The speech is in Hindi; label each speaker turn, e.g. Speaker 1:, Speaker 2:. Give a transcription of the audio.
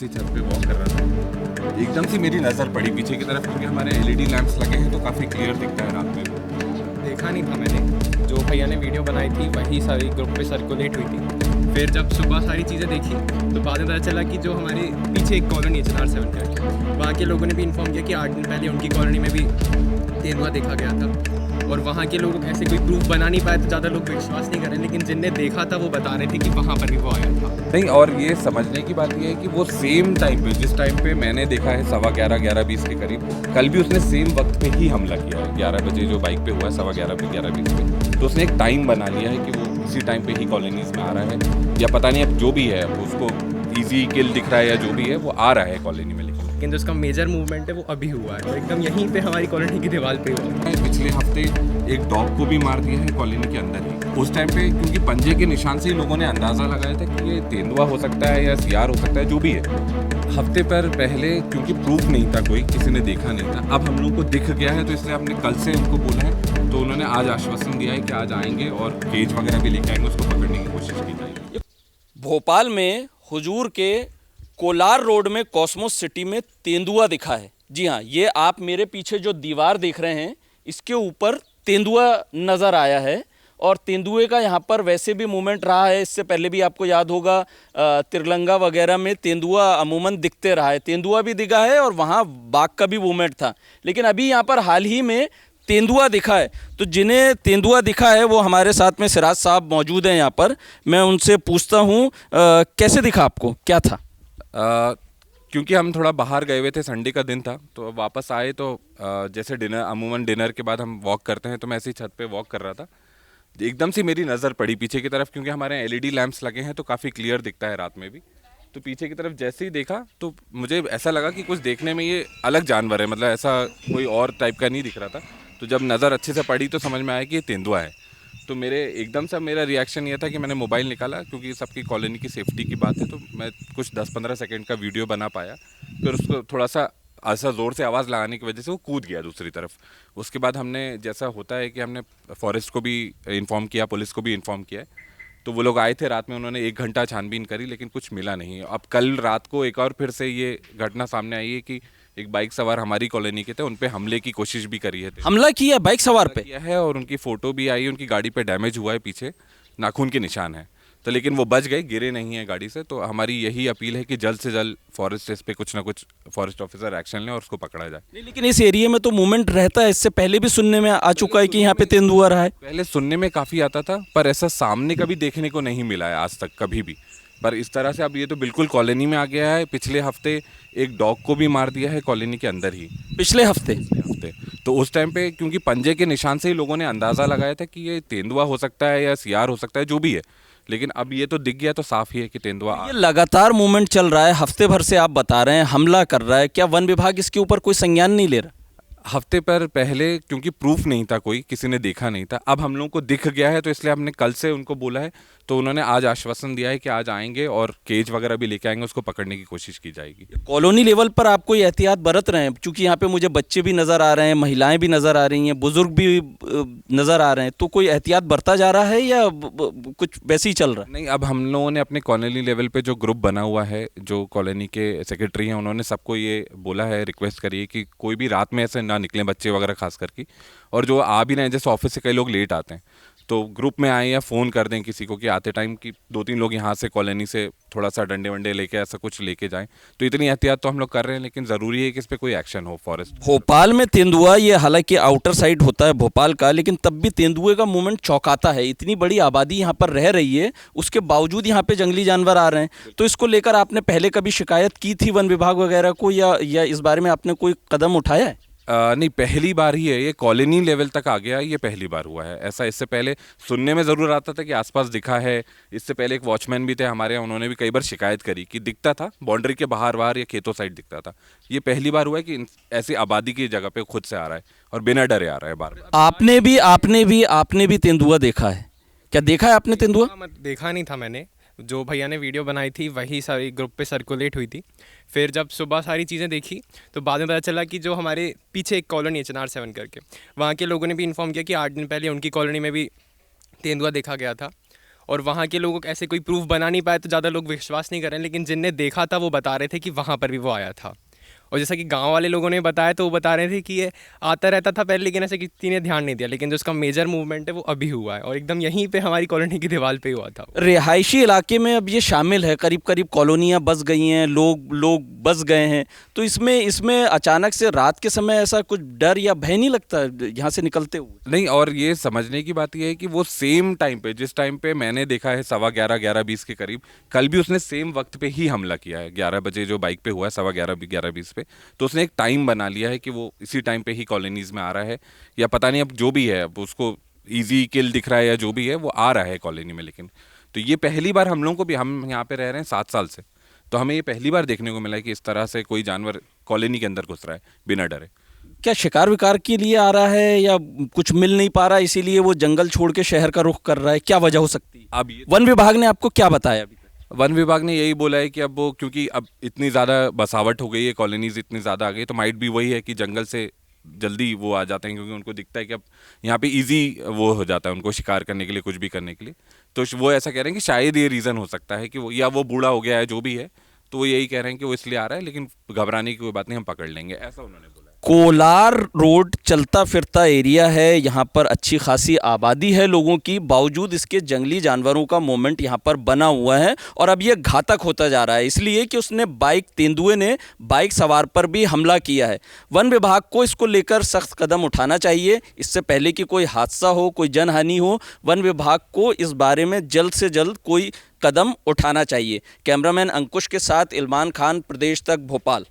Speaker 1: ऐसी छत पे वॉक कर रहा था, एकदम से मेरी नज़र पड़ी पीछे की तरफ, क्योंकि हमारे एलईडी लैंप्स लगे हैं तो काफ़ी क्लियर दिखता है रात में।
Speaker 2: देखा नहीं था मैंने, जो भैया ने वीडियो बनाई थी वही सारी ग्रुप पे सर्कुलेट हुई थी। फिर जब सुबह सारी चीज़ें देखी तो बाद में पता चला कि जो हमारे पीछे एक कॉलोनी है चिनार 7 करके, वहाँ के लोगों ने भी इन्फॉर्म किया कि 8 दिन पहले उनकी कॉलोनी में भी तेंदुआ देखा गया था। और वहाँ के लोग ऐसे कोई प्रूफ बना नहीं पाए तो ज़्यादा लोग विश्वास नहीं कर रहे, लेकिन जिनने देखा था वो बता रहे थे कि वहाँ पर भी वो आया था।
Speaker 1: नहीं, और ये समझने की बात ये है कि वो सेम टाइम पे, जिस टाइम पे मैंने देखा है 11:15 के करीब, कल भी उसने सेम वक्त पे ही हमला किया है। 11 बजे जो बाइक पे हुआ है, 11:15 पे 11:20 पे, तो उसने एक टाइम बना लिया है कि वो इसी टाइम पे ही कॉलोनीज में आ रहा है, या पता नहीं अब जो भी है, अब उसको ईजी किल दिख रहा है या जो भी है, वो आ रहा है कॉलोनी में।
Speaker 2: लेकिन जो उसका मेजर मूवमेंट है वो अभी हुआ है और एकदम यहीं पे हमारी कॉलोनी की दीवार पे हुआ है।
Speaker 1: पिछले हफ्ते एक डॉग को भी मार दिया है कॉलोनी के अंदर ही। उस टाइम पे क्योंकि पंजे के निशान से ही लोगों ने अंदाज़ा लगाया था कि ये तेंदुआ हो सकता है या सियार हो सकता है, जो भी है। हफ्ते पर पहले क्योंकि प्रूफ नहीं था, कोई किसी ने देखा नहीं था, अब हम लोग को दिख गया है, तो इसलिए हमने कल से उनको बोला है, तो उन्होंने आज आश्वासन दिया है कि आज आएंगे और केज वगैरह भी लेके आएंगे, उसको पकड़ने की कोशिश की जाएगी।
Speaker 3: भोपाल में हुजूर के कोलार रोड में कॉस्मोस सिटी में तेंदुआ दिखा है। जी हाँ, ये आप मेरे पीछे जो दीवार देख रहे हैं, इसके ऊपर तेंदुआ नज़र आया है। और तेंदुए का यहाँ पर वैसे भी मूवमेंट रहा है, इससे पहले भी आपको याद होगा तिरलंगा वगैरह में तेंदुआ अमूमन दिखते रहा है, तेंदुआ भी दिखा है और वहाँ बाघ का भी मूवमेंट था। लेकिन अभी यहाँ पर हाल ही में तेंदुआ दिखा है, तो जिन्हें तेंदुआ दिखा है वो हमारे साथ में सिराज साहब मौजूद हैं यहाँ पर। मैं उनसे पूछता हूँ कैसे दिखा आपको, क्या था?
Speaker 1: क्योंकि हम थोड़ा बाहर गए हुए थे, संडे का दिन था, तो वापस आए तो जैसे अमूमन डिनर के बाद हम वॉक करते हैं, तो मैं ऐसे ही छत पे वॉक कर रहा था, एकदम से मेरी नज़र पड़ी पीछे की तरफ, क्योंकि हमारे एलईडी लैंप्स लगे हैं तो काफ़ी क्लियर दिखता है रात में भी। तो पीछे की तरफ जैसे ही देखा तो मुझे ऐसा लगा कि कुछ देखने में ये अलग जानवर है, मतलब ऐसा कोई और टाइप का नहीं दिख रहा था। तो जब नज़र अच्छे से पड़ी तो समझ में आया कि ये तेंदुआ है। तो मेरे एकदम से मेरा रिएक्शन ये था कि मैंने मोबाइल निकाला, क्योंकि सबकी कॉलोनी की सेफ्टी की बात है, तो मैं कुछ 10-15 सेकंड का वीडियो बना पाया। फिर उसको थोड़ा सा ऐसा ज़ोर से आवाज़ लगाने की वजह से वो कूद गया दूसरी तरफ। उसके बाद हमने, जैसा होता है कि हमने फॉरेस्ट को भी इन्फॉर्म किया, पुलिस को भी इन्फॉर्म किया है, तो वो लोग आए थे रात में, उन्होंने 1 घंटा छानबीन करी, लेकिन कुछ मिला नहीं। अब कल रात को एक और फिर से ये घटना सामने आई है कि एक बाइक सवार हमारी कॉलोनी के थे, उन पे हमले की कोशिश भी करी है।
Speaker 3: हमला किया बाइक सवार पे?
Speaker 1: किया है, और उनकी फ़ोटो भी आई, उनकी गाड़ी पे डैमेज हुआ है, पीछे नाखून के निशान है, तो लेकिन वो बच गए, गिरे नहीं है गाड़ी से। तो हमारी यही अपील है कि जल्द से जल्द फॉरेस्ट इस पे कुछ ना कुछ फॉरेस्ट ऑफिसर एक्शन लें और उसको पकड़ा जाए।
Speaker 3: नहीं, लेकिन इस एरिया में तो मूवमेंट रहता है, इससे पहले भी सुनने में आ चुका है कि यहाँ पे तेंदुआ रहा है।
Speaker 1: पहले सुनने में काफ़ी आता था, पर ऐसा सामने कभी देखने को नहीं मिला है आज तक कभी भी। पर इस तरह से अब ये तो बिल्कुल कॉलोनी में आ गया है। पिछले हफ्ते एक डॉग को भी मार दिया है कॉलोनी के अंदर ही।
Speaker 3: पिछले हफ्ते
Speaker 1: तो उस टाइम पे क्योंकि पंजे के निशान से ही लोगों ने अंदाज़ा लगाया था कि ये तेंदुआ हो सकता है या सियार हो सकता है, जो भी है। लेकिन अब ये तो दिख गया, तो साफ ही है कि तेंदुआ।
Speaker 3: ये लगातार मूवमेंट चल रहा है, हफ्ते भर से आप बता रहे हैं हमला कर रहा है, क्या वन विभाग इसके ऊपर कोई संज्ञान नहीं ले रहा?
Speaker 1: हफ्ते पर पहले क्योंकि प्रूफ नहीं था, कोई किसी ने देखा नहीं था, अब हम लोगों को दिख गया है, तो इसलिए हमने कल से उनको बोला है, तो उन्होंने आज आश्वासन दिया है कि आज आएंगे और केज वगैरह भी लेके आएंगे, उसको पकड़ने की कोशिश की जाएगी।
Speaker 3: कॉलोनी लेवल पर आप कोई एहतियात बरत रहे हैं? क्योंकि यहाँ पे मुझे बच्चे भी नज़र आ रहे हैं, महिलाएं भी नज़र आ रही हैं, बुजुर्ग भी नज़र आ रहे हैं, तो कोई एहतियात बरता जा रहा है या कुछ वैसे ही चल रहा है?
Speaker 1: नहीं, अब हम लोगों ने अपने कॉलोनी लेवल पे जो ग्रुप बना हुआ है, जो कॉलोनी के सेक्रेटरी हैं, उन्होंने सबको ये बोला है, रिक्वेस्ट करी है कि कोई भी रात में ऐसे ना निकलें, बच्चे वगैरह खास करके, और जो आ भी रहे हैं, जैसे ऑफिस से कई लोग लेट आते हैं, तो ग्रुप में आए या फ़ोन कर दें किसी को कि आते टाइम कि 2-3 लोग यहाँ से कॉलोनी से थोड़ा सा डंडे वंडे लेके ऐसा कुछ लेके जाएं। तो इतनी एहतियात तो हम लोग कर रहे हैं, लेकिन ज़रूरी है कि इस पर कोई एक्शन हो फॉरेस्ट।
Speaker 3: भोपाल में तेंदुआ, ये हालांकि आउटर साइड होता है भोपाल का, लेकिन तब भी तेंदुए का मूवमेंट चौंकाता है। इतनी बड़ी आबादी यहाँ पर रह रही है, उसके बावजूद यहाँ पे जंगली जानवर आ रहे हैं। तो इसको लेकर आपने पहले कभी शिकायत की थी वन विभाग वगैरह को, या इस बारे में आपने कोई कदम उठाया है?
Speaker 1: नहीं, पहली बार ही है ये, कॉलोनी लेवल तक आ गया, ये पहली बार हुआ है ऐसा। इससे पहले सुनने में ज़रूर आता था कि आसपास दिखा है। इससे पहले एक वॉचमैन भी थे हमारे यहाँ, उन्होंने भी कई बार शिकायत करी कि दिखता था बाउंड्री के बाहर या खेतों साइड दिखता था। ये पहली बार हुआ है कि ऐसी आबादी की जगह पे खुद से आ रहा है और बिना डरे आ रहा है बार।
Speaker 3: आपने भी तेंदुआ देखा है? क्या देखा है आपने तेंदुआ?
Speaker 2: देखा नहीं था मैंने, जो भैया ने वीडियो बनाई थी वही सारी ग्रुप पे सर्कुलेट हुई थी। फिर जब सुबह सारी चीज़ें देखी तो बाद में पता चला कि जो हमारे पीछे एक कॉलोनी है चिनार 7 करके, वहाँ के लोगों ने भी इन्फॉर्म किया कि 8 दिन पहले उनकी कॉलोनी में भी तेंदुआ देखा गया था। और वहाँ के लोगों को ऐसे कोई प्रूफ बना नहीं पाए तो ज़्यादा लोग विश्वास नहीं कर रहे हैं, लेकिन जिनने देखा था वो बता रहे थे कि वहाँ पर भी वो आया था। और जैसा कि गांव वाले लोगों ने बताया तो वो बता रहे थे कि ये आता रहता था पहले, लेकिन ऐसे किसी ने ध्यान नहीं दिया, लेकिन जो उसका मेजर मूवमेंट है वो अभी हुआ है और एकदम यहीं पे हमारी कॉलोनी की दीवार पे हुआ था।
Speaker 3: रिहायशी इलाके में अब ये शामिल है, करीब करीब कॉलोनियाँ बस गई हैं, लोग बस गए हैं, तो इसमें अचानक से रात के समय ऐसा कुछ डर या भय नहीं लगता यहाँ से निकलते हुए?
Speaker 1: नहीं, और ये समझने की बात ये है कि वो सेम टाइम पे, जिस टाइम पे मैंने देखा है 11:15-11:20 के करीब, कल भी उसने सेम वक्त पे ही हमला किया है। 11 बजे जो बाइक पे हुआ है, 11:15-11:20 पे, तो उसने एक टाइम बना लिया है कि वो इसी टाइम पे ही कॉलोनीज में आ रहा है, या पता नहीं अब जो भी है, अब उसको इजी किल दिख रहा है या जो भी है, वो आ रहा है कॉलोनी में। लेकिन तो ये पहली बार हम लोगों को भी, हम यहाँ पे रह रहे हैं 7 साल से, तो हमें ये पहली बार देखने को मिला है कि इस तरह से कोई जानवर कॉलोनी के अंदर घुस रहा है बिना डरे।
Speaker 3: क्या शिकार विकार के लिए आ रहा है या कुछ मिल नहीं पा रहा है इसीलिए वो जंगल छोड़ के शहर का रुख कर रहा है? क्या वजह हो सकती है?
Speaker 1: अब ये
Speaker 3: वन विभाग ने आपको क्या बताया अभी तक?
Speaker 1: वन विभाग ने यही बोला है कि अब वो, क्योंकि अब इतनी ज़्यादा बसावट हो गई है, कॉलोनीज इतनी ज़्यादा आ गई, तो माइट भी वही है कि जंगल से जल्दी वो आ जाते हैं, क्योंकि उनको दिखता है कि अब यहाँ पे इजी वो हो जाता है उनको शिकार करने के लिए, कुछ भी करने के लिए। तो वो ऐसा कह रहे हैं कि शायद ये रीज़न हो सकता है कि वो, या वो बूढ़ा हो गया है, जो भी है, तो वो यही कह रहे हैं कि वो इसलिए आ रहा है, लेकिन घबराने की कोई बात नहीं, हम पकड़ लेंगे, ऐसा उन्होंने बोला है।
Speaker 3: कोलार रोड चलता फिरता एरिया है, यहाँ पर अच्छी खासी आबादी है लोगों की, बावजूद इसके जंगली जानवरों का मूवमेंट यहाँ पर बना हुआ है और अब ये घातक होता जा रहा है, इसलिए कि उसने तेंदुए ने बाइक सवार पर भी हमला किया है। वन विभाग को इसको लेकर सख्त कदम उठाना चाहिए, इससे पहले कि कोई हादसा हो, कोई जनहानि हो। वन विभाग को इस बारे में जल्द से जल्द कोई कदम उठाना चाहिए। कैमरामैन अंकुश के साथ इल्मान खान, प्रदेश तक, भोपाल।